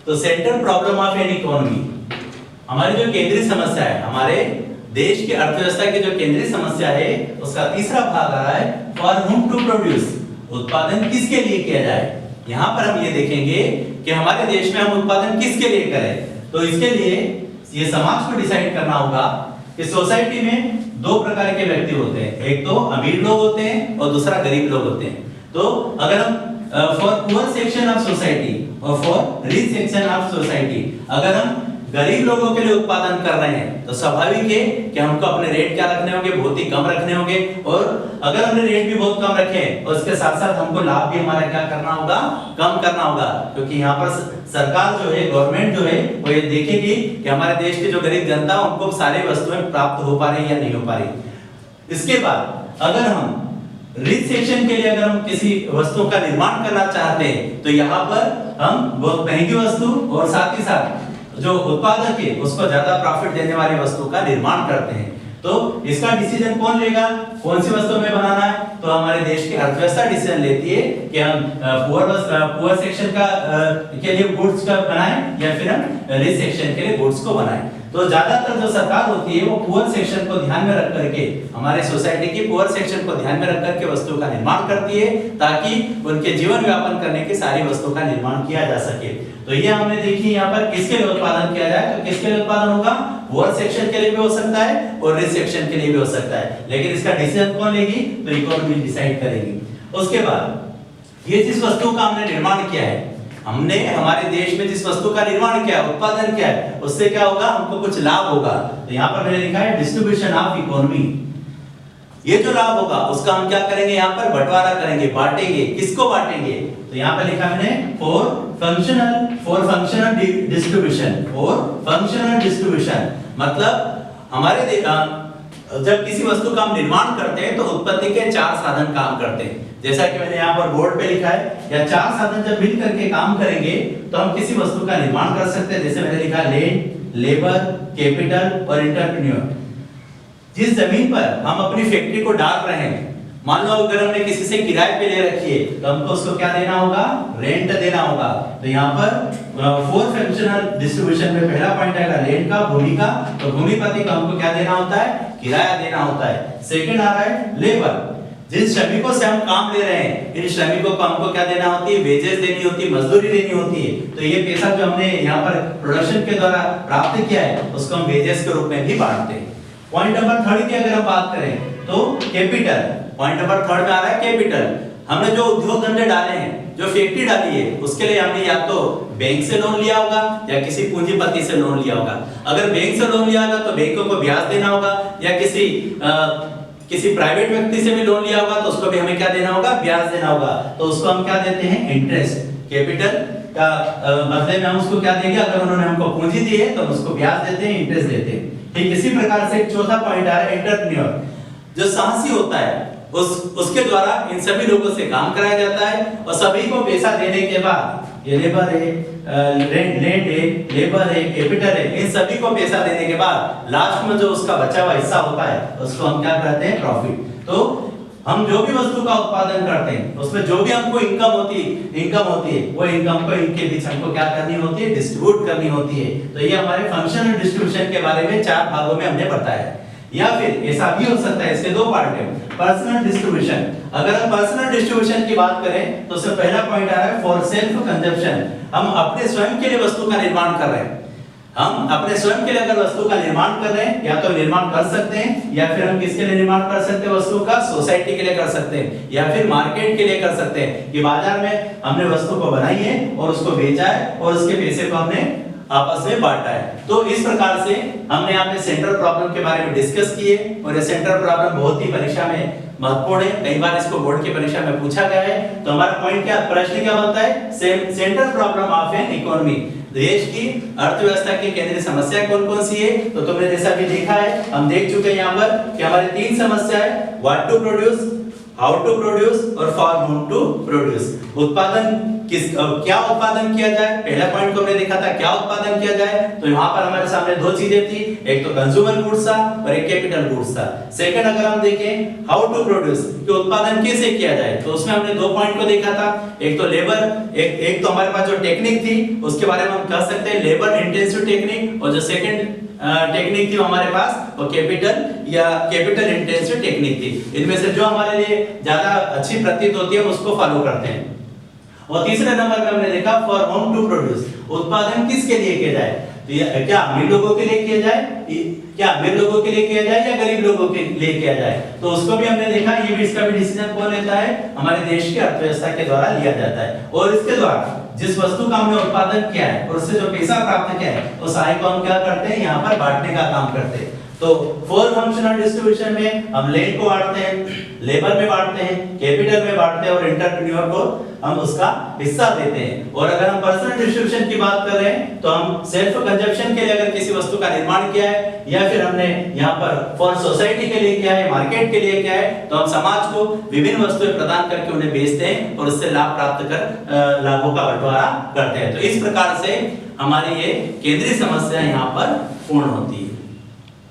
तो central problem of an economy, हमारी जो केंद्रीय समस्या है, हमारे देश की अर्थव्यवस्था की जो केंद्रीय समस्या है, उसका तीसरा भाग आ रहा है फॉर हुम टू प्रोड्यूस, उत्पादन किसके लिए किया जाए। यहाँ पर हम ये देखेंगे कि हमारे देश में हम उत्पादन किसके लिए करें। तो इसके लिए ये समाज को डिसाइड करना होगा कि सोसाइटी में दो प्रकार के व्यक्ति होते हैं, एक तो अमीर लोग होते हैं और दूसरा गरीब लोग होते हैं। तो अगर हम for poor section of society और for rich section of society, अगर हम गरीब लोगों के लिए उत्पादन कर रहे हैं तो स्वाभाविक है कि हमको अपने रेट क्या रखने होंगे, बहुत ही कम रखने होंगे। और अगर हमने रेट भी बहुत कम रखे और उसके साथ साथ हमको लाभ भी हमारा क्या करना होगा, कम करना होगा, क्योंकि यहाँ पर सरकार जो है, गवर्नमेंट जो है, वो ये देखेगी कि हमारे देश की जो गरीब जनता उनको सारी वस्तुएं प्राप्त हो पा रही या नहीं हो पा रही। इसके बाद अगर हम रिच सेक्शन के लिए अगर हम किसी वस्तु का निर्माण करना चाहते हैं तो यहाँ पर हम बहुत महंगी वस्तु और साथ ही साथ जो उत्पादक है उसको ज्यादा प्रॉफिट देने वाली वस्तु का निर्माण करते हैं। तो इसका डिसीजन कौन लेगा, कौन सी वस्तु में बनाना है, तो हमारे देश की अर्थव्यवस्था डिसीजन लेती है कि हम पुअर सेक्शन का के लिए गुड्स का बनाएं या फिर हम रिच सेक्शन के लिए गुड्स को बनाएं। तो ज्यादातर जो सरकार होती है वो पुअर सेक्शन को ध्यान में रख करके, हमारे सोसाइटी की पुअर सेक्शन को ध्यान में रख करके वस्तु का निर्माण करती है ताकि उनके जीवन यापन करने की सारी वस्तु का निर्माण किया जा सके। तो ये हमने देखी यहाँ पर किसके लिए उत्पादन किया जाए, तो किसके लिए उत्पादन होगा, पुअर सेक्शन के लिए भी हो सकता है और रिच सेक्शन के लिए भी हो सकता है, लेकिन इसका डिसीजन कौन लेगी, तो इकोनॉमी डिसाइड करेगी। उसके बाद ये जिस वस्तु का हमने निर्माण किया है, हमने हमारे देश में जिस वस्तु का निर्माण किया, उत्पादन किया है, उससे क्या होगा, हमको कुछ लाभ होगा। तो यहाँ पर मैंने लिखा है डिस्ट्रीब्यूशन ऑफ इकोनॉमी। ये जो लाभ होगा उसका हम क्या करेंगे, यहाँ पर बंटवारा करेंगे, बांटेंगे। किसको बांटेंगे, तो यहाँ पर लिखा मैंने for functional distribution, for functional distribution. मतलब हमारे जब किसी वस्तु का हम निर्माण करते हैं तो उत्पत्ति के चार साधन काम करते हैं, जैसा कि मैंने यहाँ पर बोर्ड पे लिखा है। या चार साधन जब मिल करके काम करेंगे तो हम किसी वस्तु का निर्माण कर सकते हैं। जैसे मैंने लिखा लैंड, लेबर, कैपिटल और एंटरप्रेन्योर। जिस जमीन पर हम अपनी फैक्ट्री को डाल रहे हैं, मान लो अगर हमने किसी से किराए पे ले रखी है तो हमको उसको क्या देना होगा, रेंट देना होगा। तो यहाँ पर फोर फंक्शनल डिस्ट्रीब्यूशन में पहला पॉइंट आएगा लैंड का, भूमि का। तो भूमिपति को हमको क्या देना होता है, किराया देना होता है। सेकंड आ रहा है लेबर, जिन श्रमिकों से हम काम ले रहे हैं, इन श्रमिकों को हमको क्या देना होती है, वेजेस देनी होती है, मजदूरी देनी होती है। तो ये पैसा जो हमने यहाँ पर प्रोडक्शन के द्वारा प्राप्त किया है उसको हम वेजेस के रूप में भी बांटते हैं। पॉइंट नंबर थर्ड की अगर हम बात करें तो कैपिटल, पॉइंट नंबर थर्ड में आ रहा है कैपिटल। हमने जो उद्योग धंधे डाले हैं, जो फैक्ट्री डाली है, उसके लिए हमने या तो बैंक से लोन लिया होगा या किसी पूंजीपति से लोन लिया होगा। अगर बैंक से लोन लिया होगा तो बैंकों को ब्याज देना होगा, या किसी प्राइवेट व्यक्ति से भी लोन लिया होगा तो उसको भी हमें क्या देना होगा, ब्याज देना होगा। तो उसको हम क्या देते हैं, इंटरेस्ट। कैपिटल का बदले में हम उसको क्या देंगे, अगर उन्होंने हमको पूंजी दी है तो उसको ब्याज देते हैं, इंटरेस्ट देते हैं। ठीक इसी प्रकार से चौथा पॉइंट आ रहा है एंटरप्रेन्योर, जो साहसी होता है उसके द्वारा इन सभी लोगों से काम कराया जाता है और सभी को पैसा देने के बाद, ये लेबर है, लैंड है, लेबर है, कैपिटल है, इन सभी को पैसा देने के बाद लास्ट में जो उसका बचा हुआ हिस्सा होता है उसको हम क्या कहते हैं, प्रॉफिट। तो हम जो भी वस्तु का उत्पादन करते हैं उसमें जो भी हमको इनकम होती है वो इनकम को इनके बीच हमको क्या करनी होती है, डिस्ट्रीब्यूट करनी होती है। तो ये हमारे फंक्शनल डिस्ट्रीब्यूशन के बारे में चार भागों में हमने बताया। या फिर ऐसा भी हो सकता है, इसके दो पार्ट हैं, पर्सनल डिस्ट्रीब्यूशन। अगर हम पर्सनल डिस्ट्रीब्यूशन की बात करें तो उसमें पहला पॉइंट आ रहा है फॉर सेल्फ कंजम्पशन। हम अपने स्वयं के लिए वस्तु का निर्माण कर रहे हैं, हम अपने स्वयं के लिए अगर वस्तु का निर्माण कर रहे हैं, या तो निर्माण कर सकते हैं या फिर हम किसके लिए निर्माण कर सकते हैं, वस्तु का सोसाइटी के लिए कर सकते हैं या फिर मार्केट के लिए कर सकते हैं कि बाजार में हमने वस्तु को बनाई है और उसको बेचा है और उसके पैसे को हमने आपस में बांटा है। तो इस प्रकार से हमने यहाँ पे सेंट्रल प्रॉब्लम के बारे में डिस्कस किए और ये सेंट्रल प्रॉब्लम बहुत ही परीक्षा में महत्वपूर्ण है, कई बार इसको बोर्ड की परीक्षा में पूछा गया है। तो हमारा पॉइंट क्या, प्रश्न क्या बनता है, central problem of an economy, देश की अर्थव्यवस्था की केंद्रीय समस्या कौन कौन सी है। तो तुमने जैसा भी देखा है, हम देख चुके हैं यहाँ पर कि हमारी तीन समस्या है, what to produce, how to produce और फॉर whom टू प्रोड्यूस। उत्पादन क्या उत्पादन किया जाए, पहला पॉइंट को हमने देखा था क्या उत्पादन किया जाए, तो यहाँ पर हमारे सामने दो चीजें थी, एक तो कंज्यूमर गुड्स था और एक कैपिटल गुड्स था। सेकंड अगर हम देखें हाउ टू प्रोड्यूस, कि उत्पादन कैसे किया जाए, तो उसमें हमने दो पॉइंट को देखा था, एक तो लेबर, एक तो हमारे पास जो टेक्निक थी उसके बारे में हम कह सकते हैं लेबर इंटेंसिव टेक्निक, और जो सेकंड टेक्निक थी हमारे पास वो कैपिटल या कैपिटल इंटेंसिव टेक्निक थी। इनमें से जो हमारे लिए ज्यादा अच्छी प्रतीत होती है हम उसको फॉलो करते हैं। और तीसरे नंबर में हमने देखा फॉर होम टू प्रोड्यूस, उत्पादन किसके लिए किया जाए, तो क्या अमीर लोगों के लिए किया जाए, क्या अमीर लोगों के लिए किया जाए या गरीब लोगों के लिए किया जाए, तो उसको भी हमने देखा। ये भी इसका भी डिसीजन कौन लेता है, हमारे देश की अर्थव्यवस्था के द्वारा लिया जाता है। और इसके द्वारा जिस वस्तु का हमने उत्पादन किया है और उससे जो पैसा प्राप्त किया है उस आय को हम क्या करते हैं, यहाँ पर बांटने का काम करते हैं। तो फोर फंक्शनल डिस्ट्रीब्यूशन में हम लैंड को बांटते हैं, लेबर में बांटते हैं, कैपिटल में बांटते हैं और एंटरप्रेन्योर को हम उसका हिस्सा देते हैं। और अगर हम पर्सनल डिस्ट्रीब्यूशन की बात कर रहे हैं तो हम सेल्फ कंजप्शन के लिए अगर किसी वस्तु का निर्माण किया है या फिर हमने यहाँ पर फॉर सोसाइटी के लिए किया है, मार्केट के लिए किया है, तो हम समाज को विभिन्न वस्तुएं प्रदान करके उन्हें बेचते हैं और उससे लाभ प्राप्त कर लाभों का बंटवारा करते हैं। तो इस प्रकार से हमारी ये केंद्रीय समस्या यहाँ पर पूर्ण होती है।